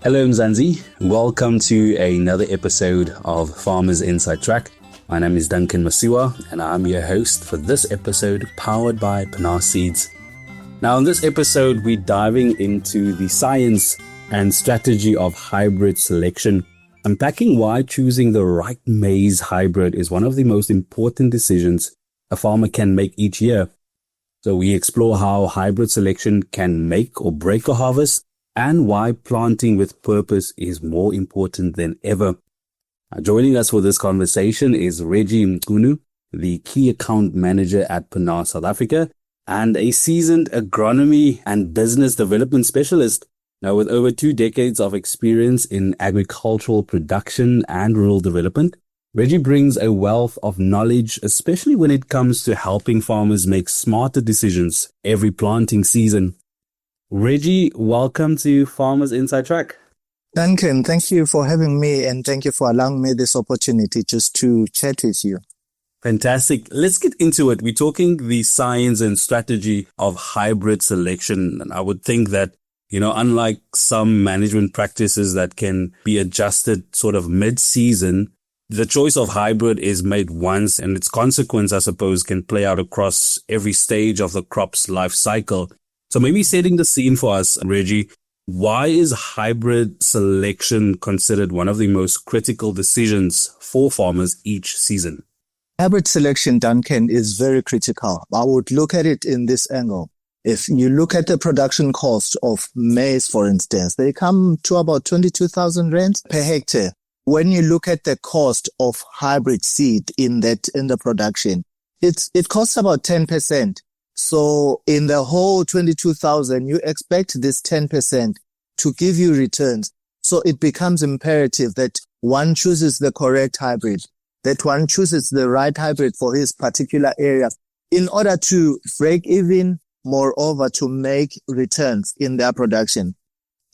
Hello Mzansi, welcome to another episode of Farmers Inside Track. My name is Duncan Masiwa and I'm your host for this episode powered by Pannar Seeds. Now in this episode we're diving into the science and strategy of hybrid selection, unpacking why choosing the right maize hybrid is one of the most important decisions a farmer can make each year. So we explore how hybrid selection can make or break a harvest and why planting with purpose is more important than ever. Joining us for this conversation is Reggie Mchunu, the key account manager at Pannar, South Africa, and a seasoned agronomy and business development specialist. Now, with over 2 decades of experience in agricultural production and rural development, Reggie brings a wealth of knowledge, especially when it comes to helping farmers make smarter decisions every planting season. Reggie, welcome to Farmers Inside Track. Duncan, thank you for having me and thank you for allowing me this opportunity just to chat with you. Fantastic. Let's get into it. We're talking the science and strategy of hybrid selection. And I would think that, unlike some management practices that can be adjusted sort of mid-season, the choice of hybrid is made once and its consequence, I suppose, can play out across every stage of the crop's life cycle. So maybe setting the scene for us, Reggie, why is hybrid selection considered one of the most critical decisions for farmers each season? Hybrid selection, Duncan, is very critical. I would look at it in this angle. If you look at the production cost of maize, for instance, they come to about 22,000 rands per hectare. When you look at the cost of hybrid seed in the production, it costs about 10%. So in the whole 22,000, you expect this 10% to give you returns. So it becomes imperative that one chooses the correct hybrid, that one chooses the right hybrid for his particular area in order to break even, moreover, to make returns in their production.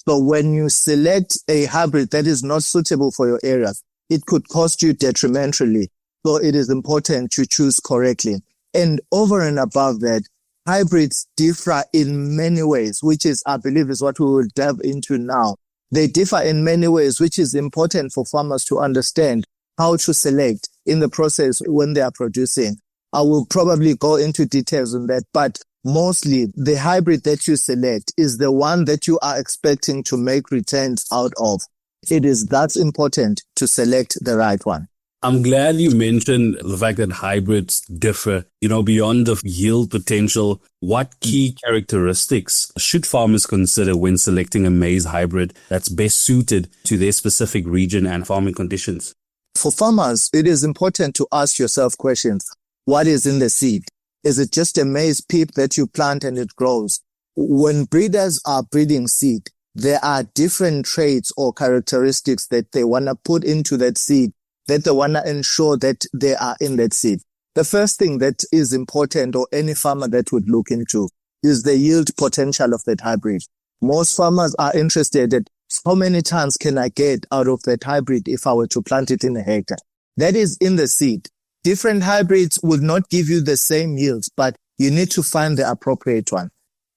So when you select a hybrid that is not suitable for your area, it could cost you detrimentally. So it is important to choose correctly. And over and above that, hybrids differ in many ways, which is, I believe, is what we will delve into now. They differ in many ways, which is important for farmers to understand how to select in the process when they are producing. I will probably go into details on that, but mostly the hybrid that you select is the one that you are expecting to make returns out of. It is that important to select the right one. I'm glad you mentioned the fact that hybrids differ, beyond the yield potential. What key characteristics should farmers consider when selecting a maize hybrid that's best suited to their specific region and farming conditions? For farmers, it is important to ask yourself questions. What is in the seed? Is it just a maize pip that you plant and it grows? When breeders are breeding seed, there are different traits or characteristics that they want to put into that seed, that they want to ensure that they are in that seed. The first thing that is important, or any farmer that would look into, is the yield potential of that hybrid. Most farmers are interested in how many tons can I get out of that hybrid if I were to plant it in a hectare. That is in the seed. Different hybrids will not give you the same yields, but you need to find the appropriate one.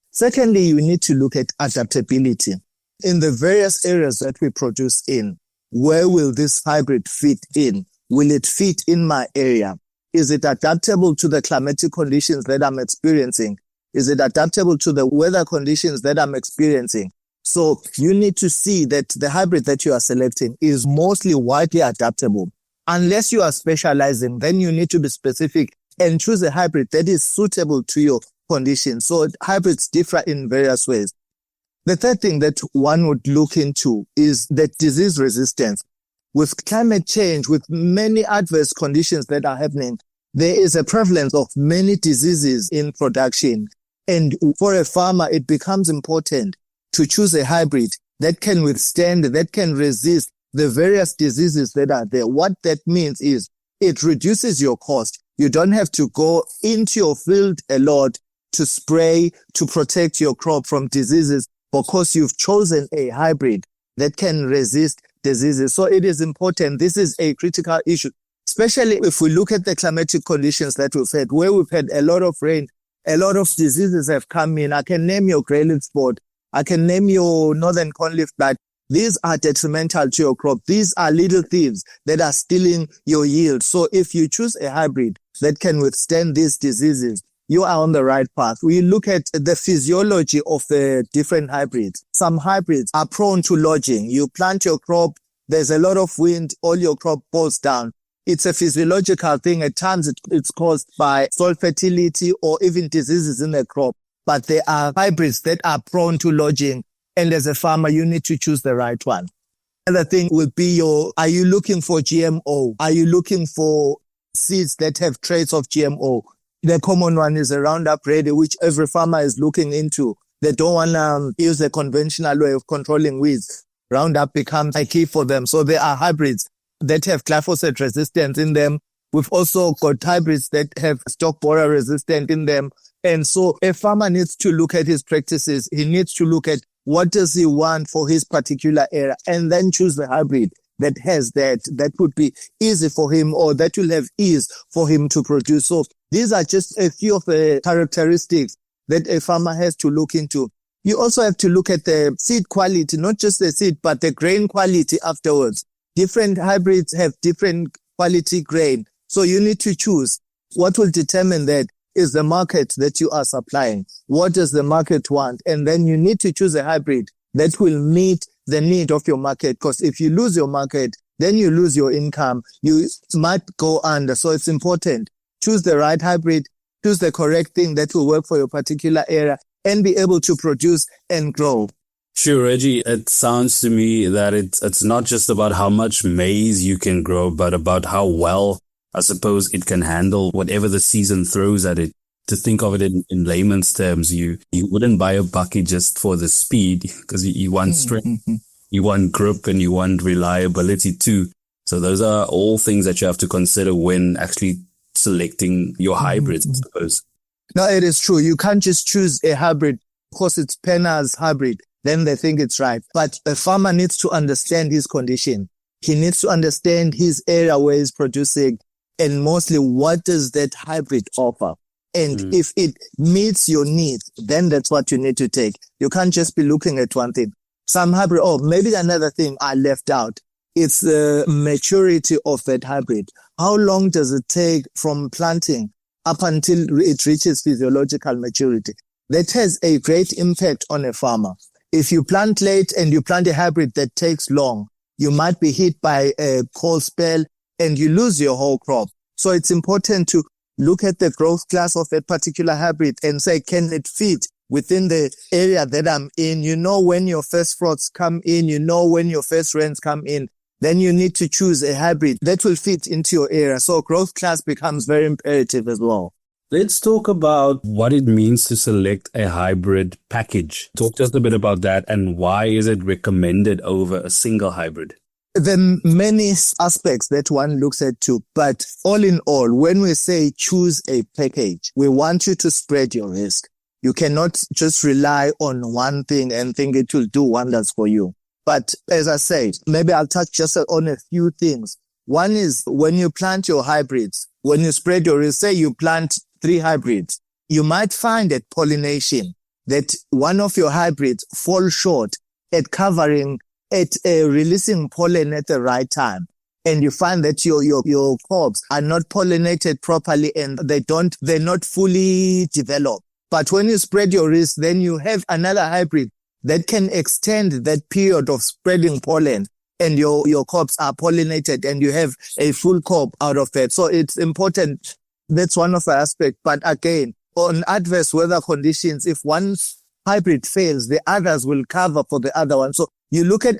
Secondly, you need to look at adaptability. In the various areas that we produce in, where will this hybrid fit in? Will it fit in my area? Is it adaptable to the climatic conditions that I'm experiencing? Is it adaptable to the weather conditions that I'm experiencing? So you need to see that the hybrid that you are selecting is mostly widely adaptable. Unless you are specializing, then you need to be specific and choose a hybrid that is suitable to your conditions. So hybrids differ in various ways. The third thing that one would look into is the disease resistance. With climate change, with many adverse conditions that are happening, there is a prevalence of many diseases in production. And for a farmer, it becomes important to choose a hybrid that can withstand, that can resist the various diseases that are there. What that means is it reduces your cost. You don't have to go into your field a lot to spray, to protect your crop from diseases, because you've chosen a hybrid that can resist diseases. So it is important. This is a critical issue, especially if we look at the climatic conditions that we've had, where we've had a lot of rain, a lot of diseases have come in. I can name your grey leaf spot. I can name your northern cornleaf blight. these are detrimental to your crop. These are little thieves that are stealing your yield. So if you choose a hybrid that can withstand these diseases, you are on the right path. We look at the physiology of the different hybrids. Some hybrids are prone to lodging. You plant your crop, there's a lot of wind, all your crop falls down. It's a physiological thing. At times it's caused by soil fertility or even diseases in the crop. But there are hybrids that are prone to lodging. And as a farmer, you need to choose the right one. Another thing will be are you looking for GMO? Are you looking for seeds that have traits of GMO? The common one is a Roundup Ready, which every farmer is looking into. They don't want to use the conventional way of controlling weeds. Roundup becomes a key for them. So there are hybrids that have glyphosate resistance in them. We've also got hybrids that have stalk borer resistant in them. And so a farmer needs to look at his practices. He needs to look at what does he want for his particular area and then choose the hybrid that has that would be easy for him or that will have ease for him to produce. So these are just a few of the characteristics that a farmer has to look into. You also have to look at the seed quality, not just the seed, but the grain quality afterwards. Different hybrids have different quality grain. So you need to choose. What will determine that is the market that you are supplying. What does the market want? And then you need to choose a hybrid that will meet the need of your market. Because if you lose your market, then you lose your income. You might go under. So it's important. Choose the right hybrid, choose the correct thing that will work for your particular area and be able to produce and grow. Sure, Reggie, it sounds to me that it's not just about how much maize you can grow, but about how well, I suppose, it can handle whatever the season throws at it. To think of it in layman's terms, you wouldn't buy a bucket just for the speed because you want strength, you want grip, and you want reliability too. So those are all things that you have to consider when actually selecting your hybrids, I suppose. No, it is true. You can't just choose a hybrid because it's Pannar's hybrid. Then they think it's right. But a farmer needs to understand his condition. He needs to understand his area where he's producing and mostly what does that hybrid offer. And if it meets your needs, then that's what you need to take. You can't just be looking at one thing. Some hybrid, maybe another thing I left out. It's the maturity of that hybrid. How long does it take from planting up until it reaches physiological maturity? That has a great impact on a farmer. If you plant late and you plant a hybrid that takes long, you might be hit by a cold spell and you lose your whole crop. So it's important to look at the growth class of a particular hybrid and say, can it fit within the area that I'm in? You know when your first frosts come in, you know when your first rains come in. Then you need to choose a hybrid that will fit into your area. So growth class becomes very imperative as well. Let's talk about what it means to select a hybrid package. Talk to us a bit about that and why is it recommended over a single hybrid? There are many aspects that one looks at too, but all in all, when we say choose a package, we want you to spread your risk. You cannot just rely on one thing and think it will do wonders for you. But as I said, maybe I'll touch just on a few things. One is when you plant your hybrids, when you spread your risk, say you plant 3 hybrids, you might find at pollination that one of your hybrids falls short at releasing pollen at the right time. And you find that your crops are not pollinated properly and they're not fully developed. But when you spread your risk, then you have another hybrid that can extend that period of spreading pollen and your crops are pollinated and you have a full crop out of that. So it's important. That's one of the aspects. But again, on adverse weather conditions, if one hybrid fails, the others will cover for the other one. So you look at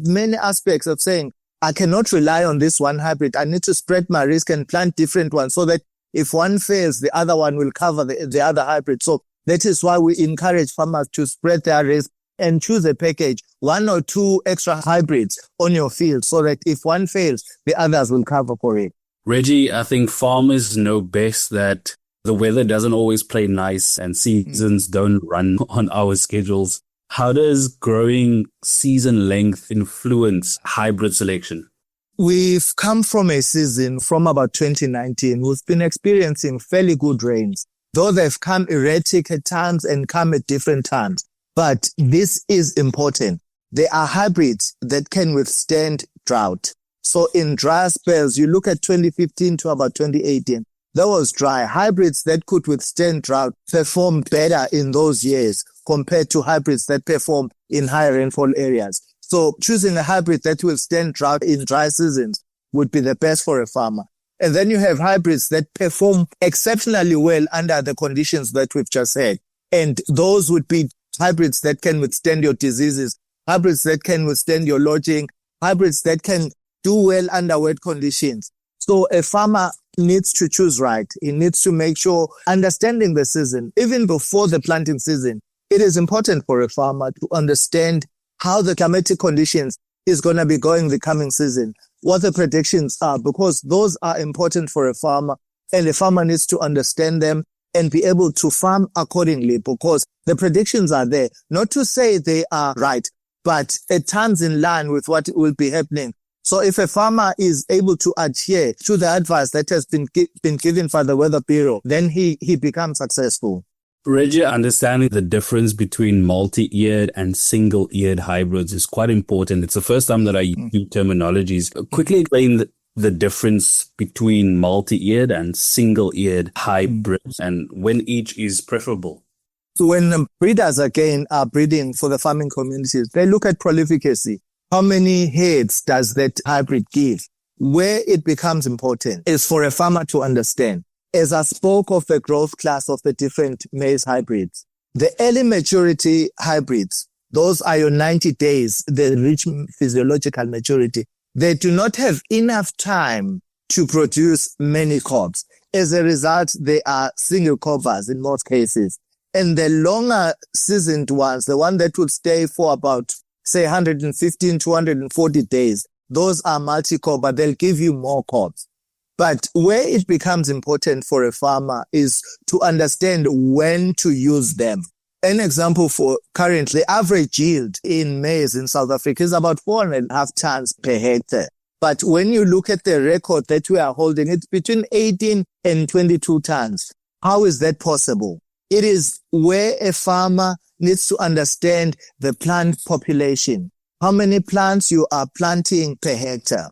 many aspects of saying, I cannot rely on this one hybrid. I need to spread my risk and plant different ones so that if one fails, the other one will cover the other hybrid. So that is why we encourage farmers to spread their risk and choose a package, 1 or 2 extra hybrids on your field so that if one fails, the others will cover for it. Reggie, I think farmers know best that the weather doesn't always play nice and seasons don't run on our schedules. How does growing season length influence hybrid selection? We've come from a season from about 2019. We've been experiencing fairly good rains, though they've come erratic at times and come at different times. But this is important. There are hybrids that can withstand drought. So in dry spells, you look at 2015 to about 2018, that was dry. Hybrids that could withstand drought performed better in those years compared to hybrids that perform in high rainfall areas. So choosing a hybrid that will stand drought in dry seasons would be the best for a farmer. And then you have hybrids that perform exceptionally well under the conditions that we've just had. And those would be hybrids that can withstand your diseases, hybrids that can withstand your lodging, hybrids that can do well under wet conditions. So a farmer needs to choose right. He needs to make sure, understanding the season, even before the planting season, it is important for a farmer to understand how the climatic conditions is going to be going the coming season, what the predictions are, because those are important for a farmer, and the farmer needs to understand them and be able to farm accordingly, because the predictions are there. Not to say they are right, but at times in line with what will be happening. So if a farmer is able to adhere to the advice that has been given by the Weather Bureau, then he becomes successful. Reggie, understanding the difference between multi-eared and single-eared hybrids is quite important. It's the first time that I use terminologies. Quickly explain the difference between multi-eared and single-eared hybrids and when each is preferable. So when breeders again are breeding for the farming communities, they look at prolificacy. How many heads does that hybrid give? Where it becomes important is for a farmer to understand. As I spoke of the growth class of the different maize hybrids, the early maturity hybrids, those are your 90 days, the reach physiological maturity. They do not have enough time to produce many cobs. As a result, they are single cobbers in most cases. And the longer seasoned ones, the one that would stay for about, say, 115 to 140 days, those are multi-cobber. They'll give you more cobs. But where it becomes important for a farmer is to understand when to use them. An example for currently, average yield in maize in South Africa is about 4.5 tons per hectare. But when you look at the record that we are holding, it's between 18 and 22 tons. How is that possible? It is where a farmer needs to understand the plant population, how many plants you are planting per hectare.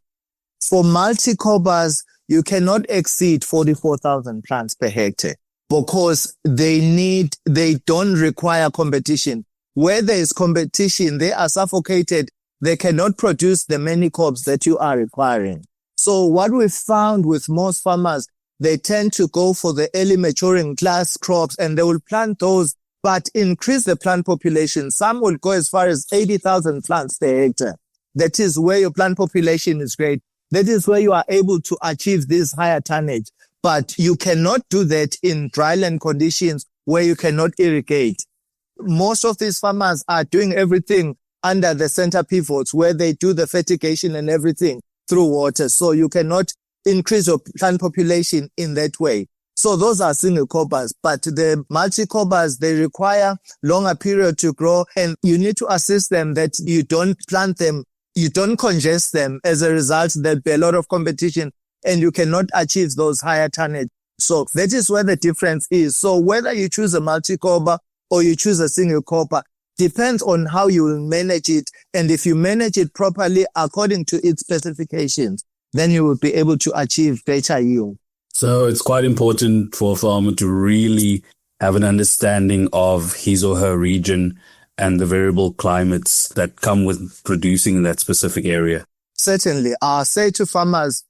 For multi-cobbers, you cannot exceed 44,000 plants per hectare because they don't require competition. Where there is competition, they are suffocated. They cannot produce the many cobs that you are requiring. So what we found with most farmers, they tend to go for the early maturing class crops and they will plant those, but increase the plant population. Some will go as far as 80,000 plants per hectare. That is where your plant population is great. That is where you are able to achieve this higher tonnage. But you cannot do that in dryland conditions where you cannot irrigate. Most of these farmers are doing everything under the center pivots where they do the fertigation and everything through water. So you cannot increase your plant population in that way. So those are single cobbers, but the multi-cobbers, they require longer period to grow, and you need to assist them that you don't plant them, you don't congest them. As a result, there'll be a lot of competition and you cannot achieve those higher tonnage. So that is where the difference is. So whether you choose a multi-cobber or you choose a single cobber depends on how you will manage it. And if you manage it properly according to its specifications, then you will be able to achieve better yield. So it's quite important for a farmer to really have an understanding of his or her region and the variable climates that come with producing in that specific area. Certainly. I say to farmers,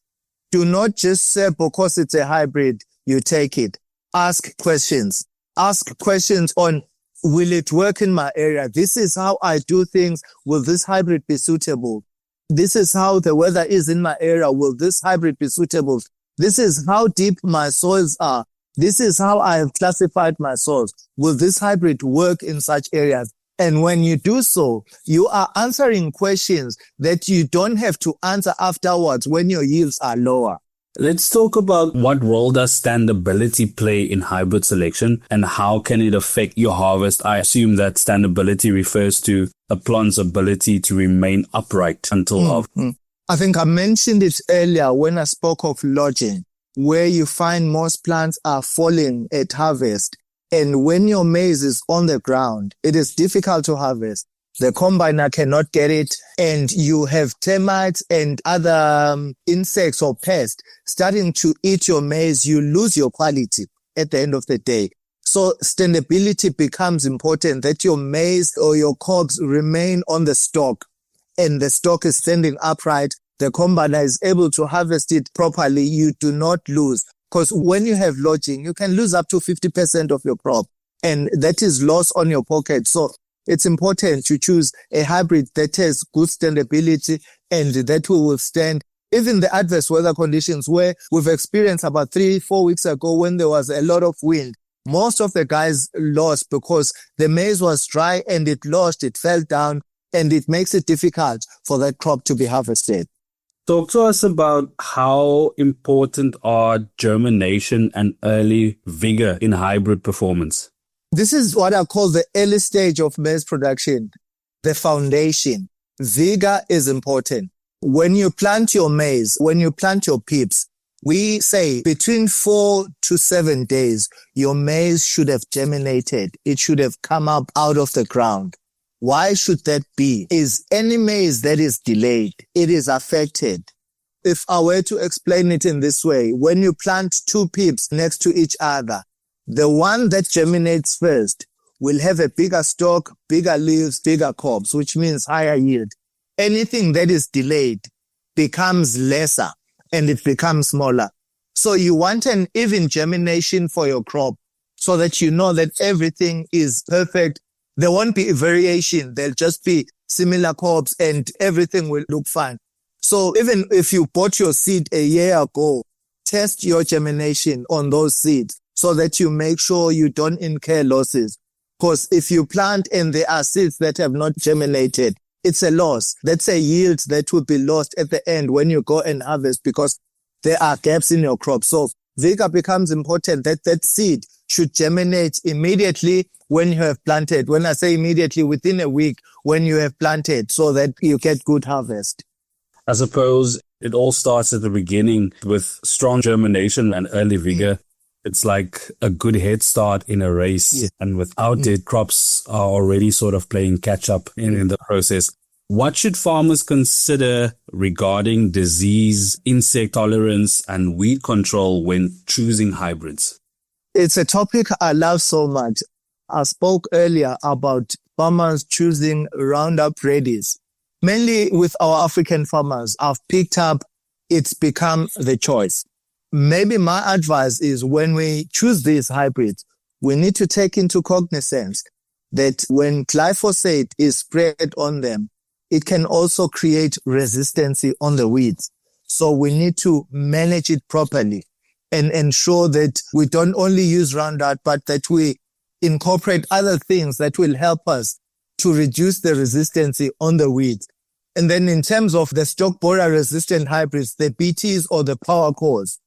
do not just say because it's a hybrid, you take it. Ask questions. Ask questions on, will it work in my area? This is how I do things. Will this hybrid be suitable? This is how the weather is in my area. Will this hybrid be suitable? This is how deep my soils are. This is how I have classified my soils. Will this hybrid work in such areas? And when you do so, you are answering questions that you don't have to answer afterwards when your yields are lower. Let's talk about what role does standability play in hybrid selection and how can it affect your harvest? I assume that standability refers to a plant's ability to remain upright until harvest. I think I mentioned it earlier when I spoke of lodging, where you find most plants are falling at harvest. And when your maize is on the ground, it is difficult to harvest. The combiner cannot get it, and you have termites and other insects or pests starting to eat your maize. You lose your quality at the end of the day. So standability becomes important, that your maize or your cobs remain on the stalk and the stalk is standing upright. The combiner is able to harvest it properly. You do not lose, because when you have lodging, you can lose up to 50% of your crop, and that is loss on your pocket. So it's important to choose a hybrid that has good standability and that will withstand even the adverse weather conditions, where we've experienced about 3-4 weeks ago when there was a lot of wind. Most of the guys lost because the maize was dry and it lost, it fell down, and it makes it difficult for that crop to be harvested. Talk to us about how important are germination and early vigor in hybrid performance. This is what I call the early stage of maize production, the foundation. Vigor is important. When you plant your maize, when you plant your pips, we say between 4 to 7 days, your maize should have germinated. It should have come up out of the ground. Why should that be? Is any maize that is delayed, it is affected. If I were to explain it in this way, when you plant 2 pips next to each other, the one that germinates first will have a bigger stalk, bigger leaves, bigger cobs, which means higher yield. Anything that is delayed becomes lesser and it becomes smaller. So you want an even germination for your crop so that you know that everything is perfect. There won't be a variation. There'll just be similar cobs and everything will look fine. So even if you bought your seed a year ago, test your germination on those seeds so that you make sure you don't incur losses. Because if you plant and there are seeds that have not germinated, it's a loss. That's a yield that will be lost at the end when you go and harvest because there are gaps in your crop. So vigor becomes important, that seed should germinate immediately when you have planted. When I say immediately, within a week when you have planted, so that you get good harvest. I suppose it all starts at the beginning with strong germination and early vigor. It's like a good head start in a race, and without it, crops are already sort of playing catch up in the process. What should farmers consider regarding disease, insect tolerance, and weed control when choosing hybrids? It's a topic I love so much. I spoke earlier about farmers choosing Roundup Readies. Mainly with our African farmers, I've picked up it's become the choice. Maybe my advice is when we choose these hybrids, we need to take into cognizance that when glyphosate is spread on them, it can also create resistance on the weeds. So we need to manage it properly and ensure that we don't only use Roundup, but that we incorporate other things that will help us to reduce the resistance on the weeds. And then in terms of the stalk borer resistant hybrids, the BTs or the power cores,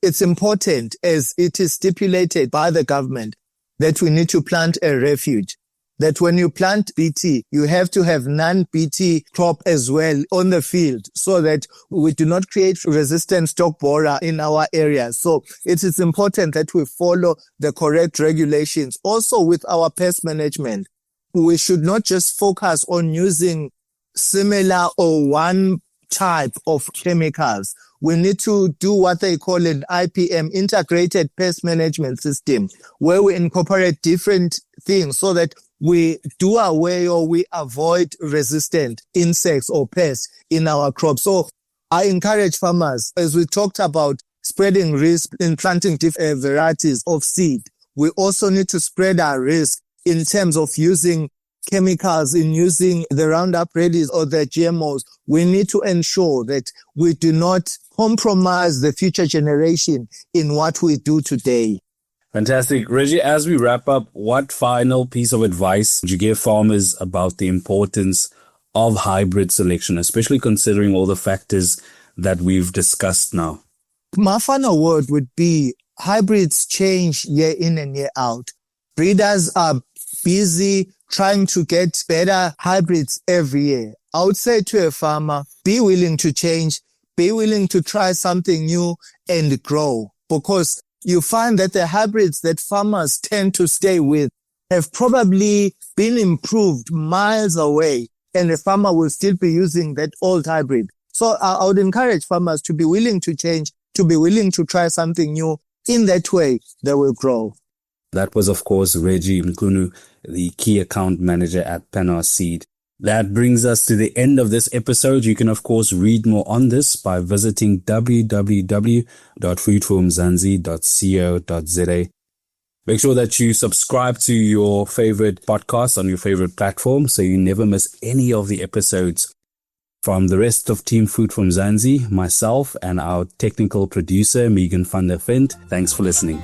it's important, as it is stipulated by the government, that we need to plant a refuge. That when you plant BT, you have to have non-BT crop as well on the field so that we do not create resistant stalk borer in our areas. So it is important that we follow the correct regulations. Also with our pest management, we should not just focus on using similar or one type of chemicals. We need to do what they call an IPM, integrated pest management system, where we incorporate different things so that we do away or we avoid resistant insects or pests in our crops. So I encourage farmers, as we talked about spreading risk in planting different varieties of seed, we also need to spread our risk in terms of using chemicals, in using the Roundup Readies or the GMOs. We need to ensure that we do not compromise the future generation in what we do today. Fantastic. Reggie, as we wrap up, what final piece of advice would you give farmers about the importance of hybrid selection, especially considering all the factors that we've discussed now? My final word would be hybrids change year in and year out. Breeders are busy trying to get better hybrids every year. I would say to a farmer, be willing to change, be willing to try something new and grow, because you find that the hybrids that farmers tend to stay with have probably been improved miles away, and the farmer will still be using that old hybrid. So I would encourage farmers to be willing to change, to be willing to try something new. In that way, they will grow. That was, of course, Reggie Mchunu, the key account manager at Pannar Seed. That brings us to the end of this episode. You can, of course, read more on this by visiting www.foodformzansi.co.za. Make sure that you subscribe to your favorite podcast on your favorite platform so you never miss any of the episodes. From the rest of Team Food from Zanzi, myself and our technical producer, Megan van der Vent, thanks for listening.